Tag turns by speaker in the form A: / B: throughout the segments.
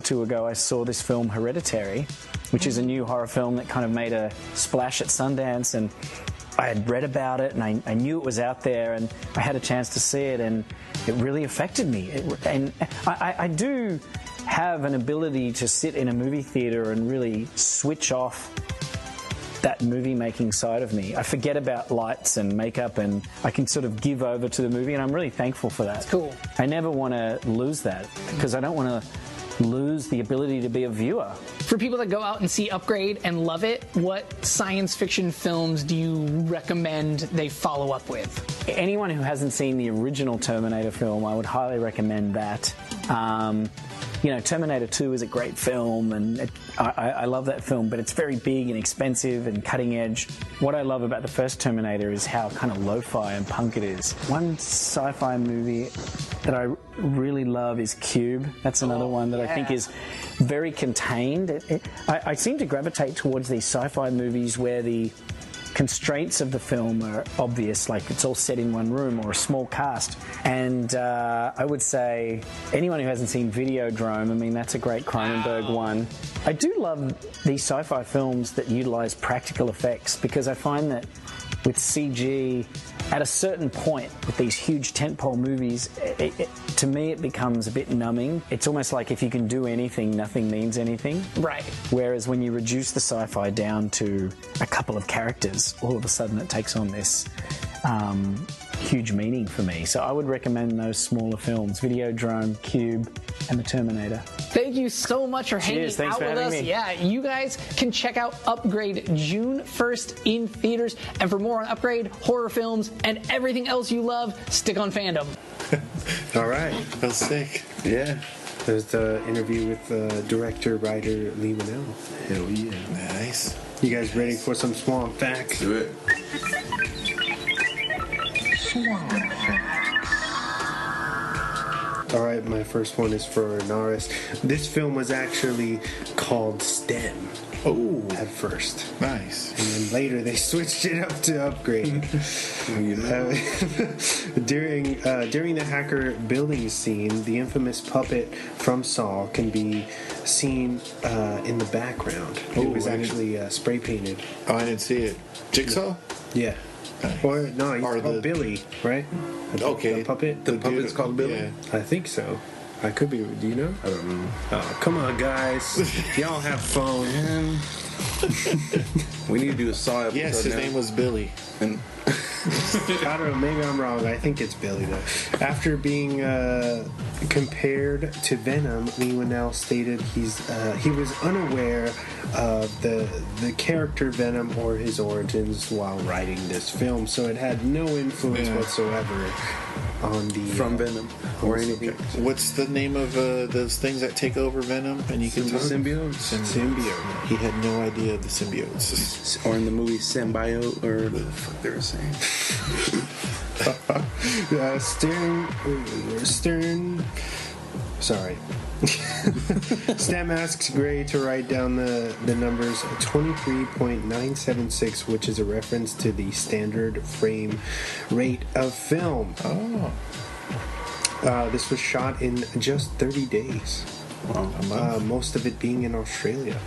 A: two ago, I saw this film Hereditary, which is a new horror film that kind of made a splash at Sundance, and I had read about it, and I knew it was out there, and I had a chance to see it, and it really affected me. And I do have an ability to sit in a movie theater and really switch off that movie-making side of me. I forget about lights and makeup, and I can sort of give over to the movie, and I'm really thankful for that.
B: That's cool.
A: I never want to lose that, because I don't want to lose the ability to be a viewer.
B: For people that go out and see Upgrade and love it, what science fiction films do you recommend they follow up with?
A: Anyone who hasn't seen the original Terminator film, I would highly recommend that. Terminator 2 is a great film, and I love that film, but it's very big and expensive and cutting edge. What I love about the first Terminator is how kind of lo-fi and punk it is. One sci-fi movie that I really love is Cube. That's another one that I think is very contained. I seem to gravitate towards these sci-fi movies where the constraints of the film are obvious, like it's all set in one room or a small cast. And I would say anyone who hasn't seen Videodrome, I mean, that's a great Cronenberg one. I do love these sci-fi films that utilize practical effects, because I find that with CG, at a certain point with these huge tentpole movies, to me it becomes a bit numbing. It's almost like if you can do anything, nothing means anything.
B: Right.
A: Whereas when you reduce the sci-fi down to a couple of characters, all of a sudden it takes on this huge meaning for me. So I would recommend those smaller films, Videodrome, Cube, and The Terminator.
B: Thank you so much for hanging
A: Thanks
B: out
A: for
B: with
A: having
B: us.
A: me.
B: Yeah, you guys can check out Upgrade June 1st in theaters. And for more on Upgrade, horror films, and everything else you love, stick on Fandom.
C: All right. That was sick. Yeah. There's the interview with director, writer Leigh Whannell.
D: Hell yeah.
C: Nice. You guys ready for some Swamp Facts?
D: Do it.
C: All right, my first one is for Naris. This film was actually called STEM.
D: Oh,
C: at first.
D: Nice.
C: And then later they switched it up to Upgrade. During the hacker building scene, the infamous puppet from Saw can be seen in the background. It was actually spray painted.
D: Oh, I didn't see it. Jigsaw?
C: Yeah. Or no, he's called Billy, right?
D: Okay.
C: The puppet.
D: The puppet's called Billy?
C: Yeah. I think so. I could be. Do you know?
D: I don't know.
C: Oh, come on, guys. Y'all have fun.
D: We need to do a Saw episode. Yes, his name was Billy. And
C: I don't know. Maybe I'm wrong. I think it's Billy, though. After being compared to Venom, Leigh Whannell stated he was unaware of the character Venom or his origins while writing this film, so it had no influence whatsoever on the
D: from Venom or anything. What's the name of those things that take over Venom and you can talk?
C: Symbiotes. Symbiote.
D: He had no idea of the symbiotes.
E: Or in the movie Symbiote, or whatever the fuck they were saying.
C: Sorry. Stam asks Gray to write down the numbers 23.976, which is a reference to the standard frame rate of film.
D: Oh.
C: This was shot in just 30 days.
D: Wow.
C: Most of it being in Australia.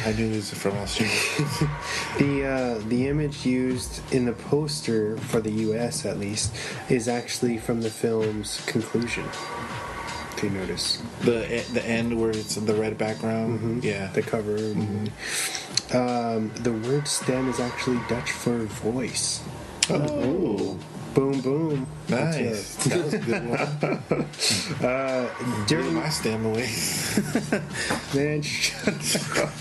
D: I knew this was from Australia.
C: The image used in the poster for the U.S. at least is actually from the film's conclusion. If you notice
D: the end where it's in the red background,
C: the cover. The word "stem" is actually Dutch for voice.
D: Oh.
C: Boom, boom.
D: Nice. That was a good one.
C: During
D: my stem away.
C: Man, shut up.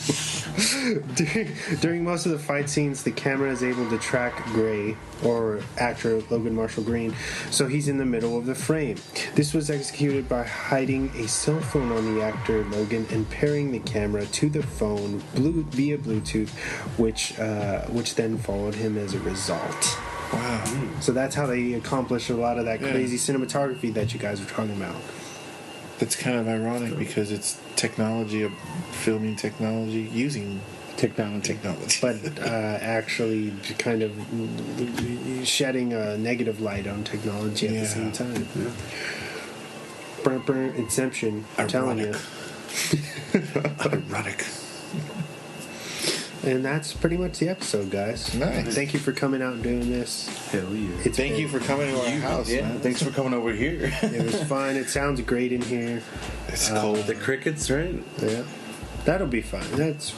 C: During most of the fight scenes, the camera is able to track Gray, or actor Logan Marshall Green, so he's in the middle of the frame. This was executed by hiding a cell phone on the actor Logan and pairing the camera to the phone via Bluetooth, which then followed him as a result.
D: Wow.
C: So that's how they accomplished a lot of that crazy cinematography that you guys were talking about.
D: That's kind of ironic because it's technology, filming technology, using technology.
C: But actually kind of shedding a negative light on technology at the same time. Burn, Inception. I'm telling you.
D: Ironic.
C: And that's pretty much the episode, guys.
D: Nice.
C: Thank you for coming out and doing this.
E: Hell yeah.
D: Thank you for coming to our house, man.
E: Thanks for coming over here.
C: It was fun. It sounds great in here.
D: It's cold.
E: The crickets, right?
C: Yeah, that'll be fun. That's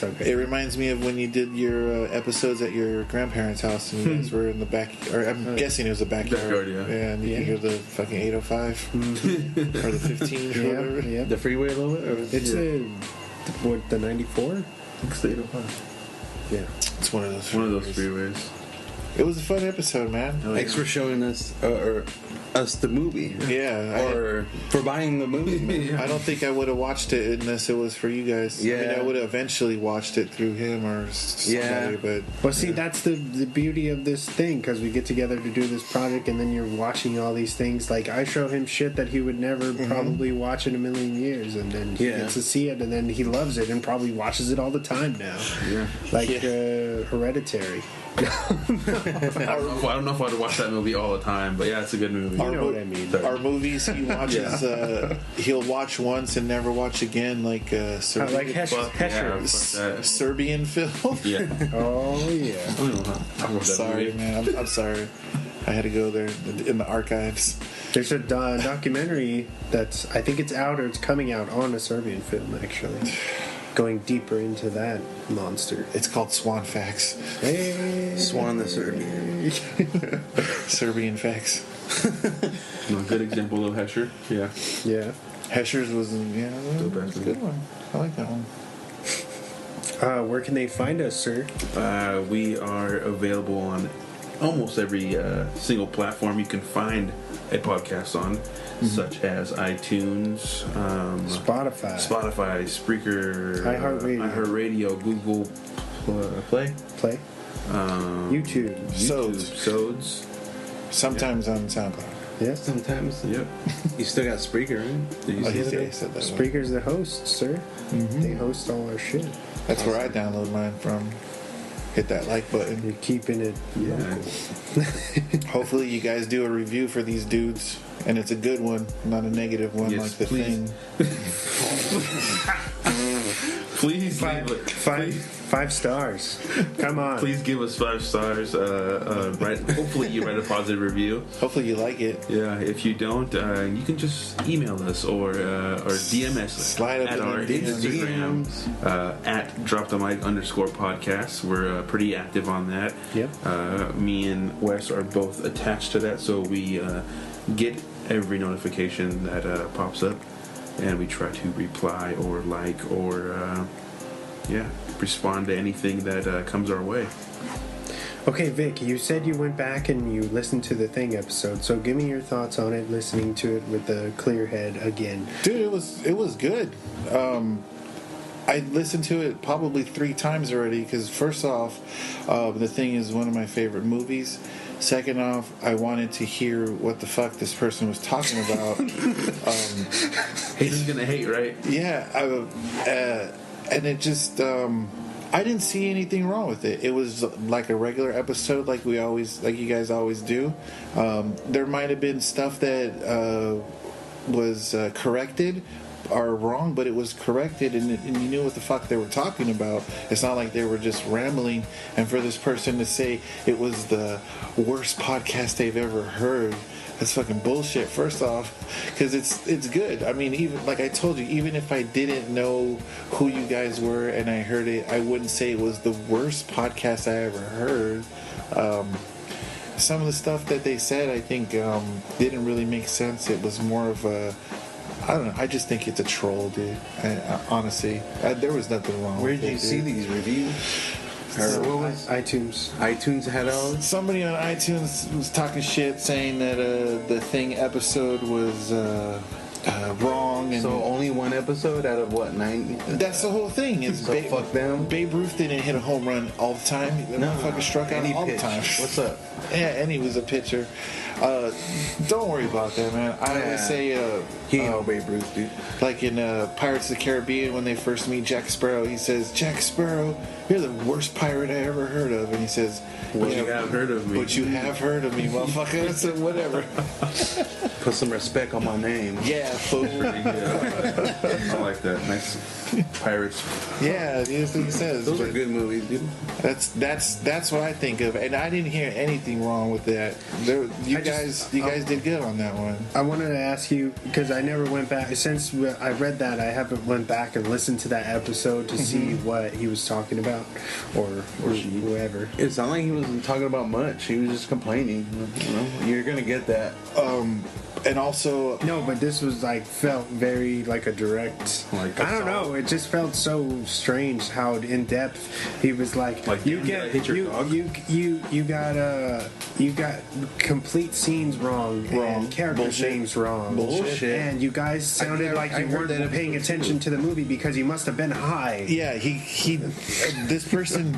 C: okay.
D: It reminds me of when you did your episodes at your grandparents' house and you guys were in the back, or I'm guessing it was the backyard.
E: Backyard, yeah.
D: And you can hear the fucking 805 or the 15 or whatever.
C: Yeah.
E: The freeway a little bit? Or
C: It's the 94.
E: It's the 805.
C: Yeah.
D: It's one of those.
E: One of those freeways.
D: It was a fun episode, man.
E: Thanks for showing us us the movie.
D: Yeah,
E: Or for buying the movie. Man.
D: I don't think I would have watched it unless it was for you guys. I mean,
E: Yeah.
D: I would have eventually watched it through him or somebody,
E: Yeah.
D: but
C: Well, see, that's the beauty of this thing, because we get together to do this project, and then you're watching all these things. Like, I show him shit that he would never probably watch in a million years, and then he
E: Yeah.
C: gets to see it, and then he loves it, and probably watches it all the time now.
E: Yeah.
C: Like Hereditary.
F: I don't know if I'd watch that movie all the time, but yeah, it's a good movie.
C: You know what I mean.
D: our movies he watches, he'll watch once and never watch again, like Serbian,
C: Like
F: Fuck yeah, fuck that.
D: Serbian film.
F: Yeah.
C: Oh, yeah.
F: I don't know. I watched that
D: Sorry,
F: movie.
D: man. I'm sorry. I had to go there in the archives.
C: There's a documentary that's, I think it's out or it's coming out on a Serbian film, actually. Going deeper into that monster.
D: It's called Swan Facts.
C: Hey.
E: Swan the Serbian.
D: Serbian Facts.
F: No, good example of Hesher. Yeah.
C: Yeah.
D: Hesher's was it was a good one. I like that one.
C: Where can they find us, sir?
F: We are available on almost every single platform you can find a podcast on, such as iTunes, Spotify, Spreaker,
C: iHeartRadio.
F: Google Play,
C: YouTube.
F: Sods.
D: Sometimes on SoundCloud.
C: Yes.
E: Sometimes.
F: Yep.
E: You still got Spreaker, right?
D: Oh, he said that. One.
C: Spreaker's the host, sir. They host all our shit.
D: That's where I download mine from. Hit that like button.
C: You're keeping it local.
D: Hopefully you guys do a review for these dudes, and it's a good one, not a negative one
F: Yes,
D: like the
F: please.
D: thing.
F: Please leave it.
C: Five stars. Come on.
F: Please give us 5 stars. Hopefully you write a positive review.
D: Hopefully you like it.
F: Yeah, if you don't, you can just email us or DM us
D: Slide up
F: at
D: in
F: our
D: the
F: Instagram at dropthemic_podcast. We're pretty active on that.
C: Yep.
F: Me and Wes are both attached to that, so we get every notification that pops up, and we try to reply or like or respond to anything that comes our way.
C: Okay, Vic, you said you went back and you listened to the Thing episode, so give me your thoughts on it, listening to it with a clear head again.
D: Dude, it was good. I listened to it probably 3 times already because first off, The Thing is one of my favorite movies. Second off, I wanted to hear what the fuck this person was talking about.
F: Haters gonna hate, right?
D: Yeah, and it just I didn't see anything wrong with it. It was like a regular episode, like you guys always do. There might have been stuff that was corrected or wrong, but it was corrected, and you knew what the fuck they were talking about. It's not like they were just rambling. And for this person to say it was the worst podcast they've ever heard, that's fucking bullshit. First off, because it's good. I mean, even like I told you, even if I didn't know who you guys were and I heard it, I wouldn't say it was the worst podcast I ever heard. Some of the stuff that they said, I think, didn't really make sense. It was more of a, I don't know. I just think it's a troll, dude. Honestly, there was nothing wrong.
E: Where
D: with
E: did you
D: it,
E: see
D: dude.
E: these reviews? Or what was
C: iTunes.
E: iTunes had all?
D: Somebody on iTunes was talking shit, saying that the Thing episode was wrong, and
E: So only one episode out of what, 9?
D: that's the whole thing. Is
E: So fuck them.
D: Babe Ruth didn't hit a home run all the time. The motherfucker struck out
E: Any
D: all
E: pitch.
D: the time.
E: What's up?
D: Yeah, and he was a pitcher. Don't worry about that, man. I always say,
E: He ain't no Babe Ruth, dude.
D: like in Pirates of the Caribbean, when they first meet Jack Sparrow, he says, "Jack Sparrow, you're the worst pirate I ever heard of." And he says,
F: What
D: "Yeah,
F: you have heard of me?
D: But you have heard of me, motherfucker." So whatever.
E: Put some respect on my name.
D: Yeah, fool.
F: Yeah. I like that. Nice pirates.
D: Yeah, that's what he says.
E: Those are
D: But
E: good movies, dude.
D: That's what I think of, and I didn't hear anything wrong with that. You guys did good on that one.
C: I wanted to ask you because I never went back since I read that. I haven't went back and listened to that episode to see what he was talking about, or whoever.
E: It sounded like he wasn't talking about much. He was just complaining. You know, you're gonna get that.
D: And also,
C: No, but this was like felt very like a direct.
F: Like
C: I don't know. It just felt so strange how in depth he was like.
F: Like,
C: you
F: did
C: get
F: I hit your dog?
C: you got complete scenes wrong and character
D: Bullshit.
C: names wrong.
E: Bullshit.
C: And you guys sounded like
E: I
C: you
E: heard
C: weren't
E: that
C: paying
E: episode
C: attention to the movie because you must have been high.
D: yeah, he this person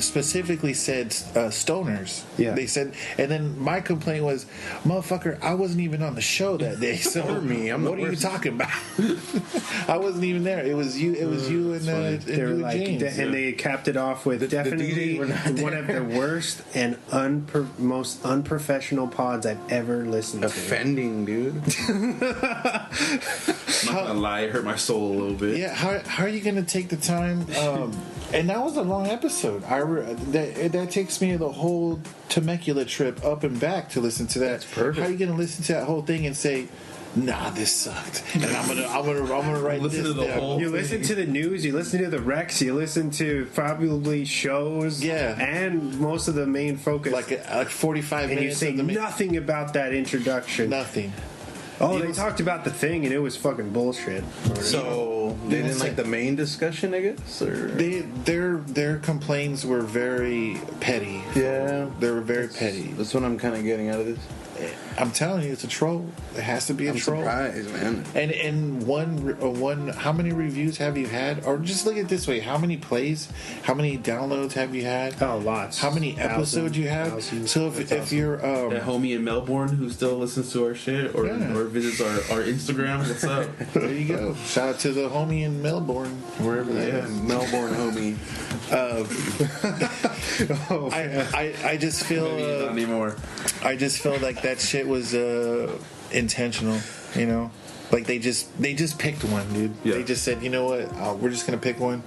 D: specifically said stoners.
C: Yeah.
D: They said, and then my complaint was, motherfucker, I wasn't even on the show that day. So
E: For me, I'm the
D: what are you
E: worst.
D: talking about? I wasn't even there. It was you. It was you and
C: They were
D: you and
C: like,
D: James.
C: and they capped it off with definitely
E: DJs were not
C: one of the worst and most unprofessional pods I've ever listened to.
E: Offending, dude.
F: I'm not gonna lie, it hurt my soul a little bit.
D: Yeah, how are you going to take the time? And that was a long episode. That takes me the whole Temecula trip up and back to listen to that.
E: That's perfect.
D: How are you going to listen to that whole thing and say, "Nah, this sucked," and I'm gonna write
F: Listen
D: this
F: to the
D: down.
F: whole-
C: You listen to the news, you listen to the Rex, you listen to probably shows,
D: Yeah.
C: and most of the main focus.
D: like 45
C: and you
D: minutes.
C: say
D: of the
C: nothing about that introduction.
D: nothing.
C: Oh, they talked about the thing, and it was fucking bullshit.
E: So they didn't like the main discussion, I guess, or
D: Their complaints were very petty.
E: yeah,
D: They were very petty.
E: that's what I'm kind of getting out of this.
D: I'm telling you, it's a troll. It has to be a
E: I'm
D: troll.
E: surprised, man.
D: And one, how many reviews have you had? Or just look at it this way: how many plays, how many downloads have you had?
C: Oh, lots.
D: How many episodes you have?
C: Thousands.
D: So if you're
F: That homie in Melbourne who still listens to our shit or
D: Yeah.
F: visits our Instagram, what's up?
D: there you go. Shout out to the homie in Melbourne, wherever that
E: Yeah,
D: is.
E: Melbourne homie.
D: I just feel
F: Maybe not anymore.
D: I just feel like that shit was intentional, you know. Like they just picked one, dude.
F: Yeah.
D: They just said, you know what, we're just gonna pick one.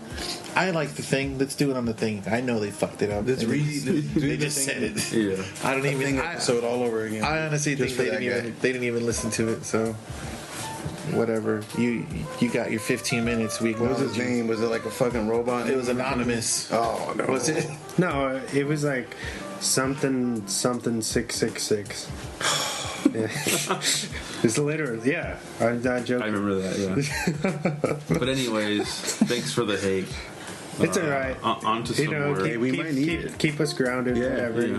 D: I like the thing. Let's do it on the thing. I know they fucked it up.
E: Let's
D: And
E: redo
D: they
E: the
D: just
E: thing.
D: said it.
F: Yeah.
D: I don't even.
E: Thing episode all over again.
D: I honestly
E: Just
D: think
E: for that guy.
D: they didn't even listen to it. So whatever. You got your 15 minutes. We
E: What was his
D: acknowledge you.
E: name? Was it like a fucking robot?
D: It was anonymous.
E: Oh no.
D: Was it?
C: No, it was like something 666. Yeah. It's literally, yeah. I'm not
F: I
C: joking.
F: remember that, yeah. But anyways, thanks for the hate.
C: It's alright.
F: On to some more.
E: keep- we might need it.
C: keep us grounded,
F: Yeah,
C: whatever,
F: yeah.
C: you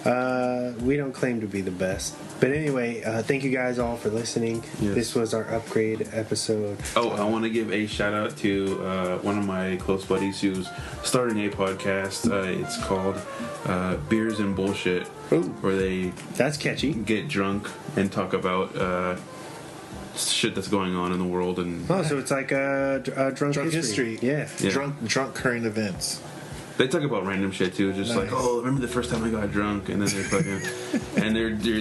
C: know. We don't claim to be the best. But anyway, thank you guys all for listening.
F: Yes.
C: This was our upgrade episode.
F: Oh, I want to give a shout out to one of my close buddies who's starting a podcast. It's called Beers and Bullshit, where they
C: That's catchy.
F: get drunk and talk about shit that's going on in the world. And
C: Oh, so it's like a drunk history. Yeah.
F: Yeah.
D: Drunk current events.
F: they talk about random shit too, just like, oh, remember the first time I got drunk, and then they're fucking, and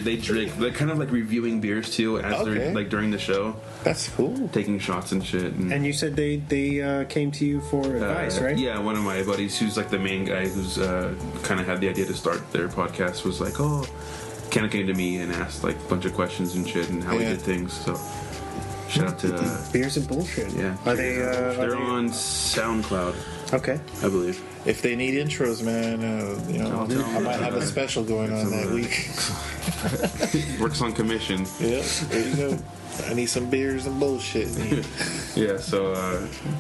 F: they drink. They're kind of like reviewing beers too as
D: Okay.
F: they're like during the show,
D: That's cool.
F: taking shots and shit.
C: And you said they came to you for advice, right?
F: Yeah, one of my buddies, who's like the main guy, who's kind of had the idea to start their podcast, was like, oh, kind of came to me and asked like a bunch of questions and shit and how we
D: Yeah.
F: did things. So shout out to
C: Beers and bullshit.
F: yeah.
C: Are they?
F: They're on SoundCloud,
C: Okay.
F: I believe.
D: If they need intros, man, you know,
F: I'll tell
D: I
F: them.
D: might have a special going on that week.
F: Works on commission.
D: Yeah, there you go. I need some beers and bullshit.
F: Yeah, so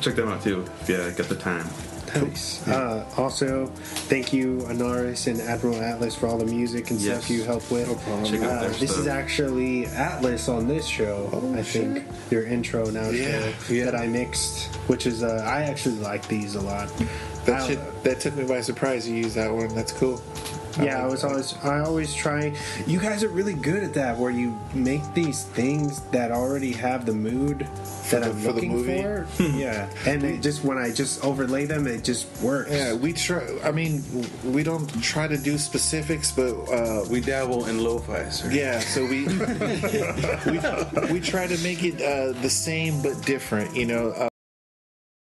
F: check them out too if you got the time.
C: Nice. Also, thank you, Anaris and Admiral Atlas, for all the music and
F: Yes.
C: stuff you help with.
F: Check out their
C: This is
F: stuff.
C: actually Atlas on this show. I think your intro now
D: Yeah.
C: show that I mixed, which is I actually like these a lot.
D: That took me by surprise. You used that one. That's cool.
C: Yeah, I always try. You guys are really good at that, where you make these things that already have the mood that I'm
D: for the
C: looking
D: movie.
C: for. Yeah, and it just when I just overlay them, it just works.
D: Yeah, we try. I mean, we don't try to do specifics, but
E: We dabble in lo-fi, sir.
D: yeah. So we try to make it the same but different. You know.